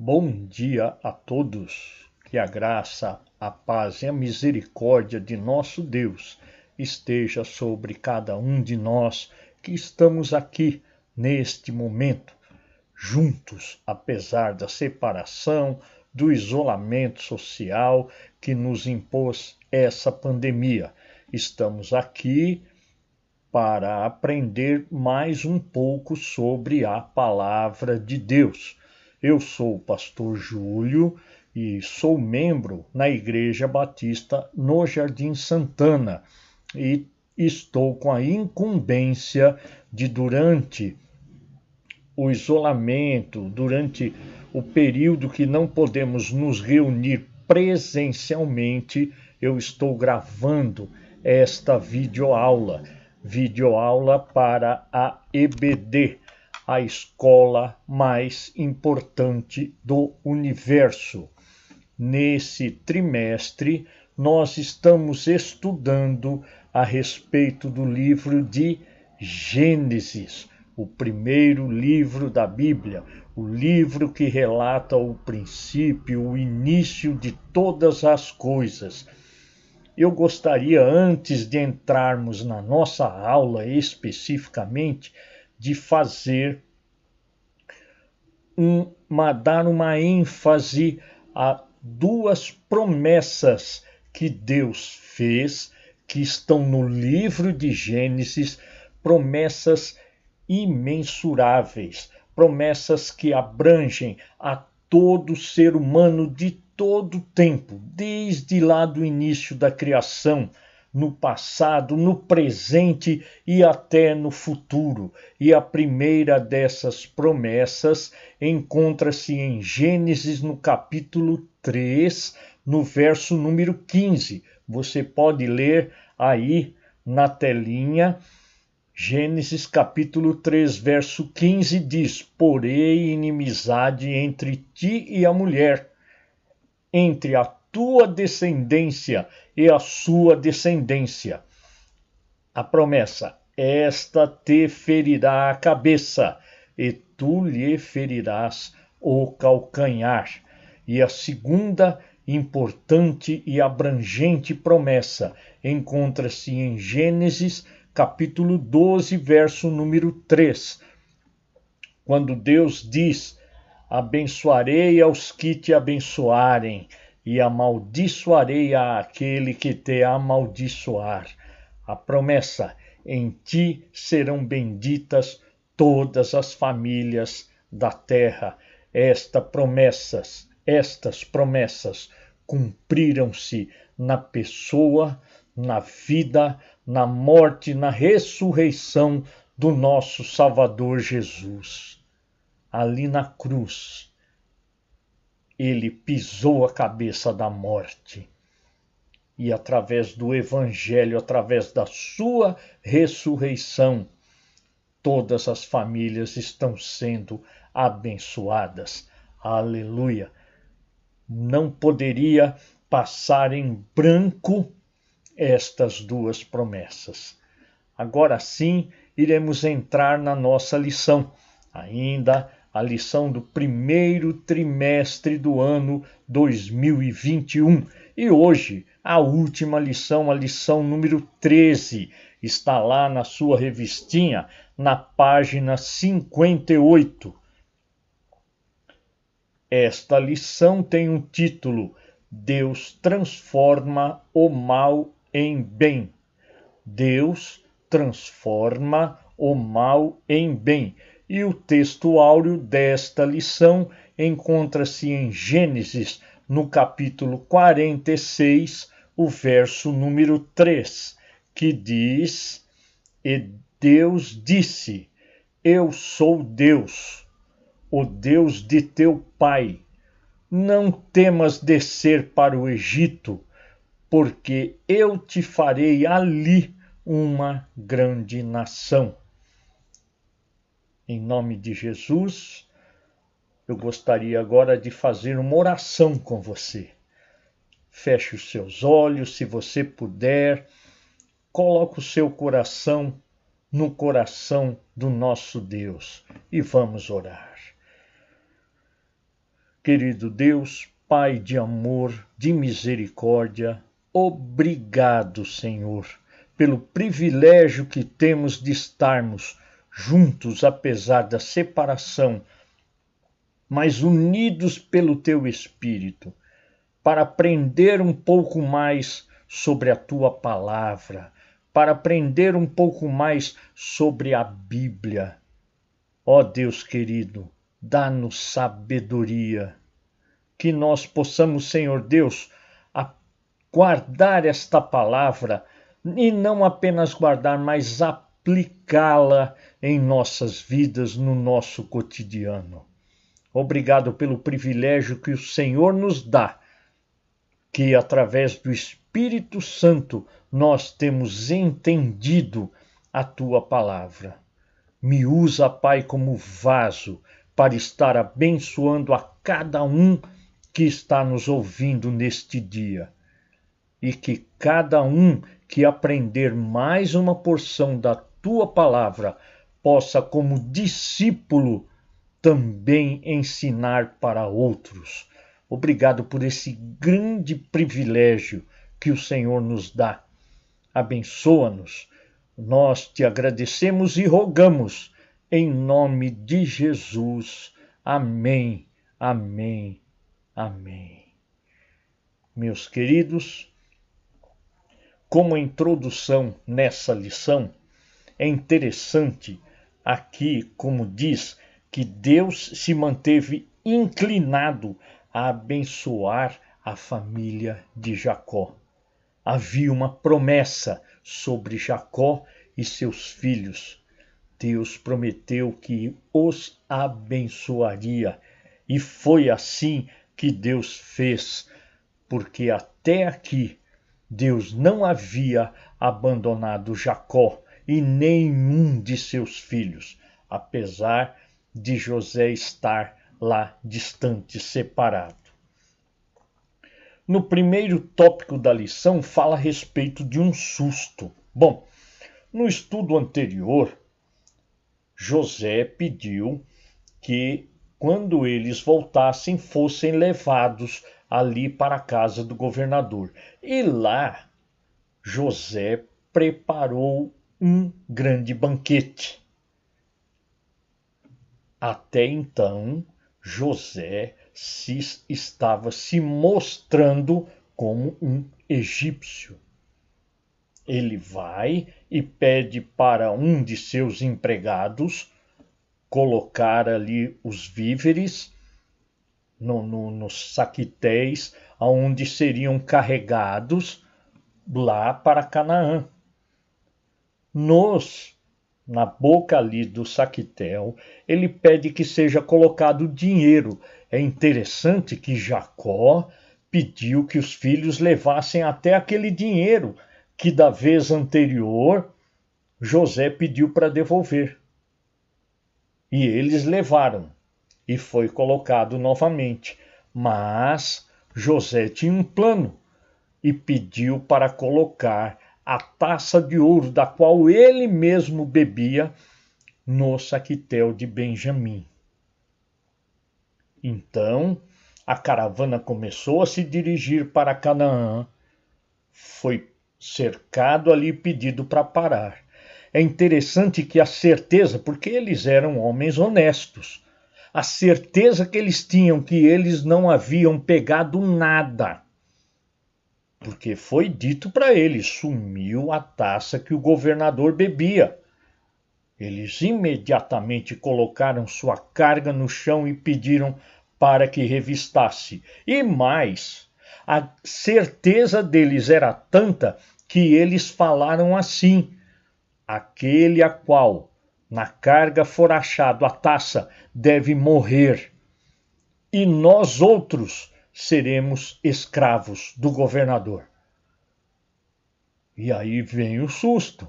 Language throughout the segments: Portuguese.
Bom dia a todos. Que a graça, a paz e a misericórdia de nosso Deus esteja sobre cada um de nós que estamos aqui neste momento, juntos, apesar da separação, do isolamento social que nos impôs essa pandemia. Estamos aqui para aprender mais um pouco sobre a palavra de Deus. Eu sou o pastor Júlio e sou membro na Igreja Batista no Jardim Santana e estou com a incumbência de, durante o isolamento, durante o período que não podemos nos reunir presencialmente, eu estou gravando esta videoaula para a EBD, a escola mais importante do universo. Nesse trimestre, nós estamos estudando a respeito do livro de Gênesis, o primeiro livro da Bíblia, o livro que relata o princípio, o início de todas as coisas. Eu gostaria, antes de entrarmos na nossa aula especificamente, de dar uma ênfase a duas promessas que Deus fez, que estão no livro de Gênesis, promessas imensuráveis, promessas que abrangem a todo ser humano de todo tempo, desde lá do início da criação, no passado, no presente e até no futuro. E a primeira dessas promessas encontra-se em Gênesis, no capítulo 3, no verso número 15. Você pode ler aí na telinha. Gênesis capítulo 3, verso 15 diz: Porém inimizade entre ti e a mulher, entre a tua descendência e a sua descendência. A promessa: esta te ferirá a cabeça, e tu lhe ferirás o calcanhar. E a segunda importante e abrangente promessa encontra-se em Gênesis capítulo 12, verso número 3, quando Deus diz: abençoarei aos que te abençoarem e amaldiçoarei àquele que te amaldiçoar. A promessa: em ti serão benditas todas as famílias da terra. Estas promessas cumpriram-se na pessoa, na vida, na morte, na ressurreição do nosso Salvador Jesus. Ali na cruz, ele pisou a cabeça da morte. E através do Evangelho, através da sua ressurreição, todas as famílias estão sendo abençoadas. Aleluia! Não poderia passar em branco estas duas promessas. Agora sim, iremos entrar na nossa lição. Ainda a lição do primeiro trimestre do ano 2021. E hoje, a última lição, a lição número 13, está lá na sua revistinha, na página 58. Esta lição tem um título: Deus transforma o mal em bem. Deus transforma o mal em bem. E o texto áureo desta lição encontra-se em Gênesis, no capítulo 46, o verso número 3, que diz: E Deus disse: Eu sou Deus, o Deus de teu pai. Não temas descer para o Egito, porque eu te farei ali uma grande nação. Em nome de Jesus, eu gostaria agora de fazer uma oração com você. Feche os seus olhos, se você puder, coloque o seu coração no coração do nosso Deus e vamos orar. querido Deus, Pai de amor, de misericórdia, obrigado, Senhor, pelo privilégio que temos de estarmos juntos, apesar da separação, mas unidos pelo Teu Espírito, para aprender um pouco mais sobre a Tua palavra, para aprender um pouco mais sobre a Bíblia. Ó Deus querido, dá-nos sabedoria, que nós possamos, Senhor Deus, guardar esta palavra e não apenas guardar, mas aplicá-la em nossas vidas, no nosso cotidiano. Obrigado pelo privilégio que o Senhor nos dá, que através do Espírito Santo nós temos entendido a Tua palavra. Me usa, Pai, como vaso para estar abençoando a cada um que está nos ouvindo neste dia. E que cada um que aprender mais uma porção da Tua palavra possa, como discípulo, também ensinar para outros. Obrigado por esse grande privilégio que o Senhor nos dá. Abençoa-nos. Nós te agradecemos e rogamos em nome de Jesus. Amém, amém, amém. Meus queridos, como introdução nessa lição, é interessante aqui, como diz, que Deus se manteve inclinado a abençoar a família de Jacó. Havia uma promessa sobre Jacó e seus filhos. Deus prometeu que os abençoaria, e foi assim que Deus fez, porque até aqui Deus não havia abandonado Jacó e nenhum de seus filhos, apesar de José estar lá distante, separado. No primeiro tópico da lição fala a respeito de um susto. Bom, no estudo anterior, José pediu que, quando eles voltassem, fossem levados ali para a casa do governador. E lá, José preparou um grande banquete. Até então, José estava se mostrando como um egípcio. Ele vai e pede para um de seus empregados colocar ali os víveres nos saquitéis, aonde seriam carregados lá para Canaã. Na boca ali do saquitel, ele pede que seja colocado dinheiro. É interessante que Jacó pediu que os filhos levassem até aquele dinheiro que da vez anterior José pediu para devolver. E eles levaram, e foi colocado novamente. Mas José tinha um plano e pediu para colocar a taça de ouro da qual ele mesmo bebia no saquitel de Benjamim. Então, a caravana começou a se dirigir para Canaã. Foi cercado ali, pedido para parar. É interessante que a certeza, porque eles eram homens honestos, a certeza que eles tinham que eles não haviam pegado nada, porque foi dito para eles, sumiu a taça que o governador bebia. Eles imediatamente colocaram sua carga no chão e pediram para que revistasse. E mais, a certeza deles era tanta que eles falaram assim: aquele a qual na carga for achado a taça deve morrer, e nós outros seremos escravos do governador. E aí vem o susto,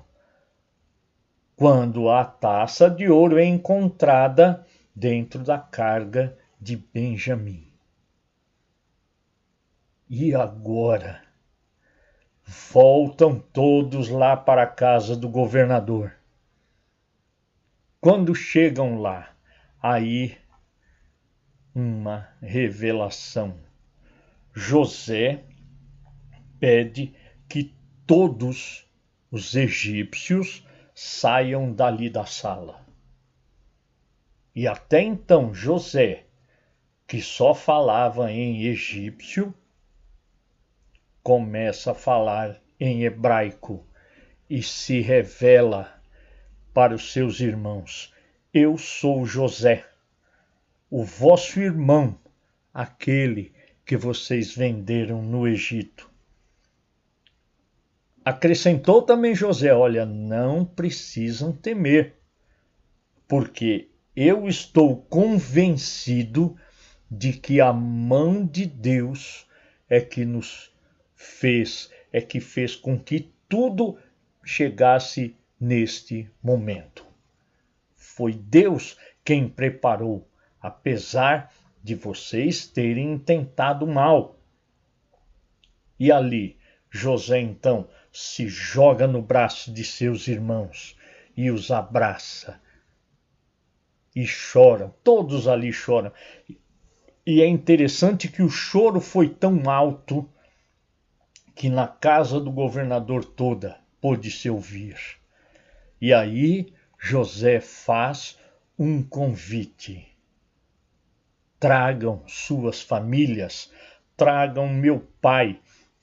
quando a taça de ouro é encontrada dentro da carga de Benjamim. E agora? Voltam todos lá para a casa do governador. Quando chegam lá, aí uma revelação. José pede que todos os egípcios saiam dali da sala. E até então José, que só falava em egípcio, começa a falar em hebraico e se revela para os seus irmãos: eu sou José, o vosso irmão, aquele que vocês venderam no Egito. Acrescentou também José: olha, não precisam temer, porque eu estou convencido de que a mão de Deus é que nos fez, é que fez com que tudo chegasse neste momento. Foi Deus quem preparou, apesar de vocês terem tentado mal. E ali, José então se joga no braço de seus irmãos e os abraça. E choram, todos ali choram. E é interessante que o choro foi tão alto que na casa do governador toda pôde-se ouvir. E aí José faz um convite: tragam suas famílias, tragam meu pai,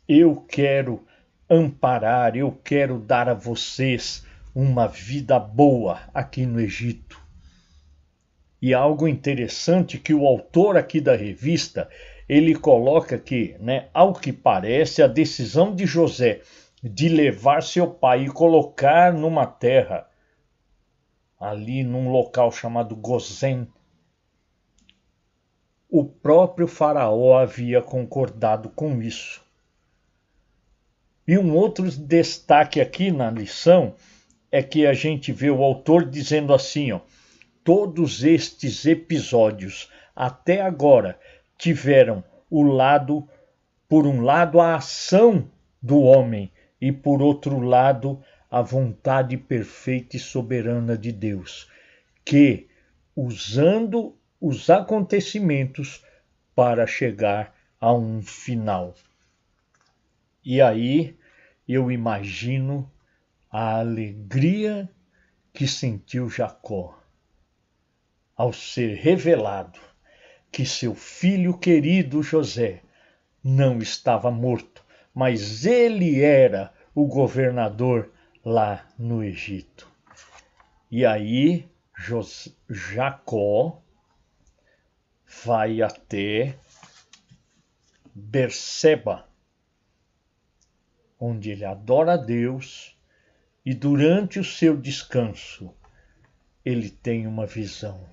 eu quero amparar, eu quero dar a vocês uma vida boa aqui no Egito. E algo interessante que o autor aqui da revista, ele coloca que, ao que parece, a decisão de José de levar seu pai e colocar numa terra, ali num local chamado Gozém, o próprio faraó havia concordado com isso. E um outro destaque aqui na lição é que a gente vê o autor dizendo assim, todos estes episódios até agora tiveram por um lado, a ação do homem e por outro lado, a vontade perfeita e soberana de Deus, que, usando os acontecimentos para chegar a um final. E aí eu imagino a alegria que sentiu Jacó ao ser revelado que seu filho querido José não estava morto, mas ele era o governador lá no Egito. E aí Jacó vai até Berseba, onde ele adora a Deus, e durante o seu descanso ele tem uma visão.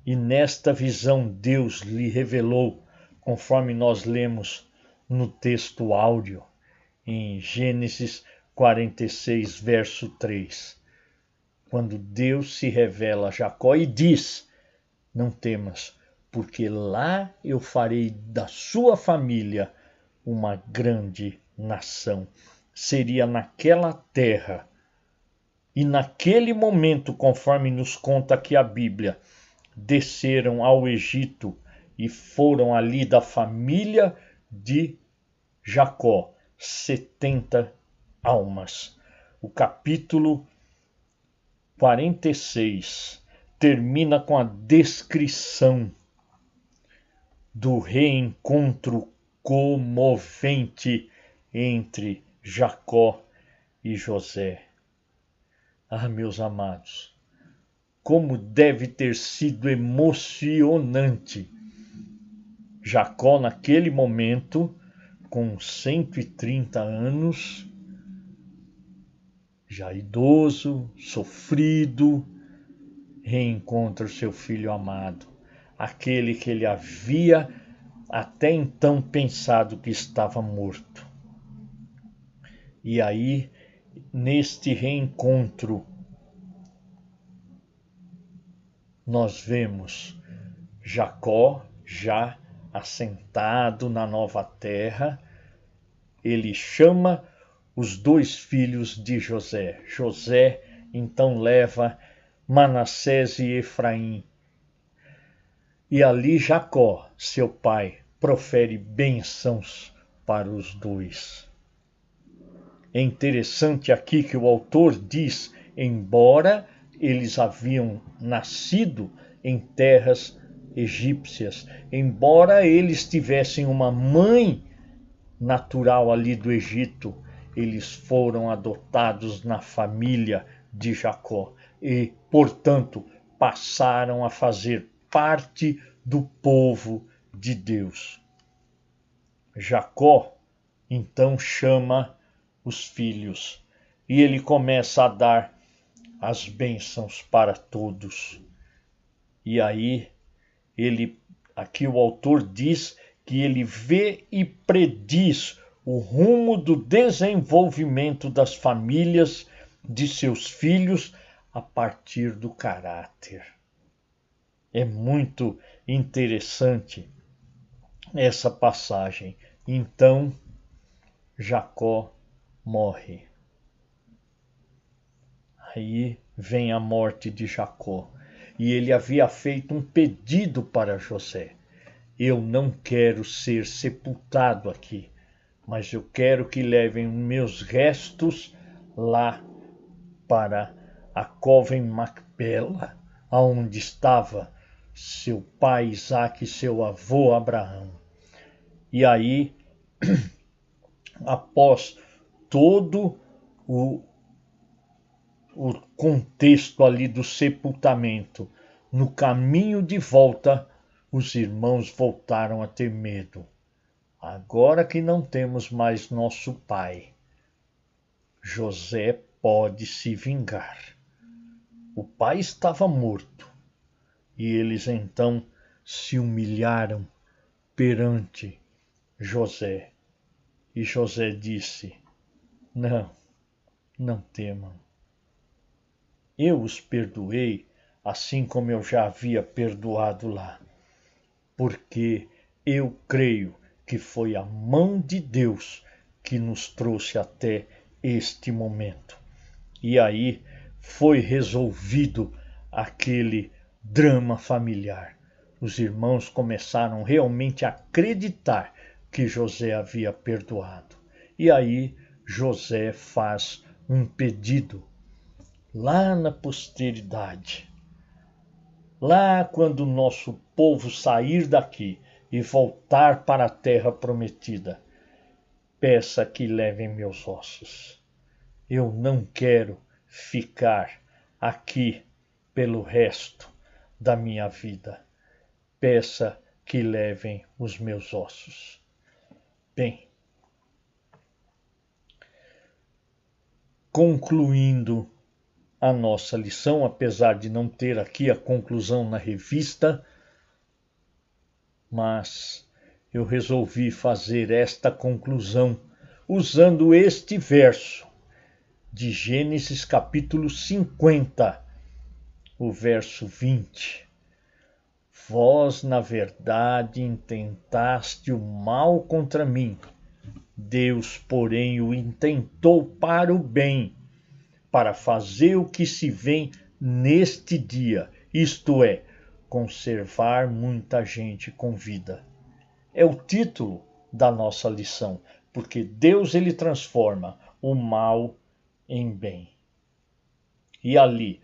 E nesta visão Deus lhe revelou, conforme nós lemos no texto áudio, em Gênesis 46, verso 3. Quando Deus se revela a Jacó e diz: não temas, porque lá eu farei da sua família uma grande nação. Seria naquela terra e naquele momento, conforme nos conta aqui a Bíblia, desceram ao Egito e foram ali da família de Jacó 70 almas. O capítulo 46 termina com a descrição do reencontro comovente entre Jacó e José. Ah, meus amados, como deve ter sido emocionante. Jacó, naquele momento, com 130 anos, já idoso, sofrido, reencontra o seu filho amado, aquele que ele havia até então pensado que estava morto. E aí, neste reencontro, nós vemos Jacó já assentado na nova terra. Ele chama os dois filhos de José. José então leva Manassés e Efraim. E ali Jacó, seu pai, profere bênçãos para os dois. É interessante aqui que o autor diz, embora eles haviam nascido em terras egípcias, embora eles tivessem uma mãe natural ali do Egito, eles foram adotados na família de Jacó e, portanto, passaram a fazer parte do povo de Deus. Jacó então chama os filhos e ele começa a dar as bênçãos para todos. E aí aqui o autor diz que ele vê e prediz o rumo do desenvolvimento das famílias de seus filhos a partir do caráter. É muito interessante essa passagem. Então, Jacó morre. Aí vem a morte de Jacó. E ele havia feito um pedido para José. Eu não quero ser sepultado aqui, mas eu quero que levem meus restos lá para a cova em Macpela, onde estava seu pai Isaque e seu avô Abraão. E aí, após todo o contexto ali do sepultamento, no caminho de volta, os irmãos voltaram a ter medo. Agora que não temos mais nosso pai, José pode se vingar. O pai estava morto e eles então se humilharam perante José. E José disse: não temam. Eu os perdoei, assim como eu já havia perdoado lá, porque eu creio que foi a mão de Deus que nos trouxe até este momento. E aí foi resolvido aquele drama familiar. Os irmãos começaram realmente a acreditar que José havia perdoado. E aí José faz um pedido lá na posteridade. Lá quando o nosso povo sair daqui e voltar para a terra prometida, peça que levem meus ossos. Eu não quero ficar aqui pelo resto da minha vida. Peça que levem os meus ossos. Bem, concluindo a nossa lição, apesar de não ter aqui a conclusão na revista, mas eu resolvi fazer esta conclusão usando este verso de Gênesis capítulo 50, o verso 20. Vós, na verdade, intentaste o mal contra mim. Deus, porém, o intentou para o bem, para fazer o que se vê neste dia, isto é, conservar muita gente com vida. É o título da nossa lição, porque Deus ele transforma o mal em bem. E ali,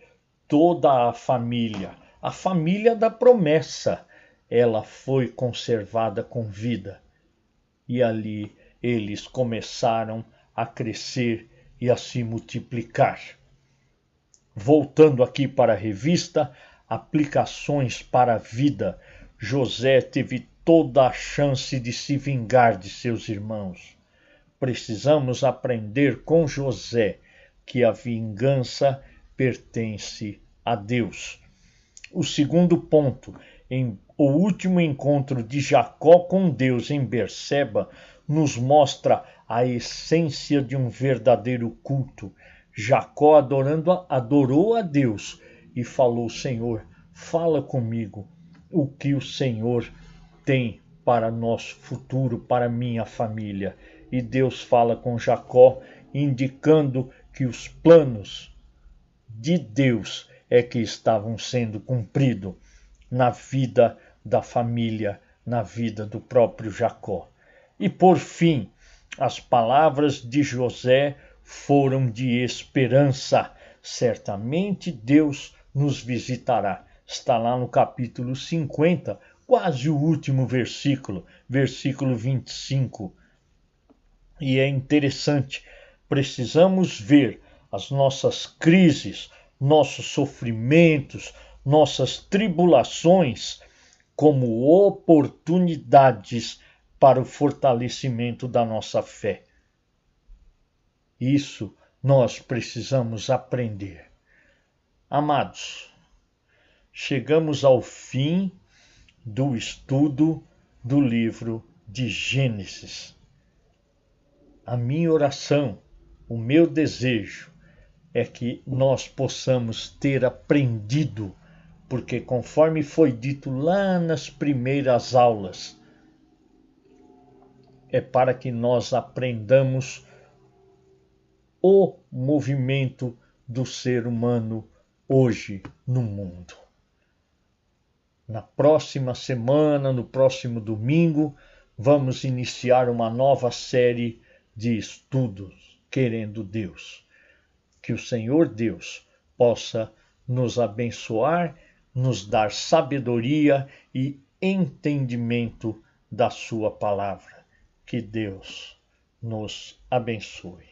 toda a família da promessa, ela foi conservada com vida. E ali eles começaram a crescer e a se multiplicar. Voltando aqui para a revista, aplicações para a vida, José teve toda a chance de se vingar de seus irmãos. Precisamos aprender com José que a vingança pertence a Deus. O segundo ponto, o último encontro de Jacó com Deus em Berseba, nos mostra a essência de um verdadeiro culto. Jacó adorou a Deus e falou: Senhor, fala comigo o que o Senhor tem para nosso futuro, para minha família. E Deus fala com Jacó, indicando que os planos de Deus é que estavam sendo cumpridos na vida da família na vida do próprio Jacó. E por fim, as palavras de José foram de esperança. Certamente Deus nos visitará. Está lá no capítulo 50, quase o último versículo, versículo 25. E é interessante, precisamos ver as nossas crises, nossos sofrimentos, nossas tribulações como oportunidades para o fortalecimento da nossa fé. Isso nós precisamos aprender. Amados, chegamos ao fim do estudo do livro de Gênesis. A minha oração, o meu desejo é que nós possamos ter aprendido, porque conforme foi dito lá nas primeiras aulas, é para que nós aprendamos o movimento do ser humano hoje no mundo. Na próxima semana, no próximo domingo, vamos iniciar uma nova série de estudos, querendo Deus. Que o Senhor Deus possa nos abençoar, nos dar sabedoria e entendimento da sua palavra. Que Deus nos abençoe.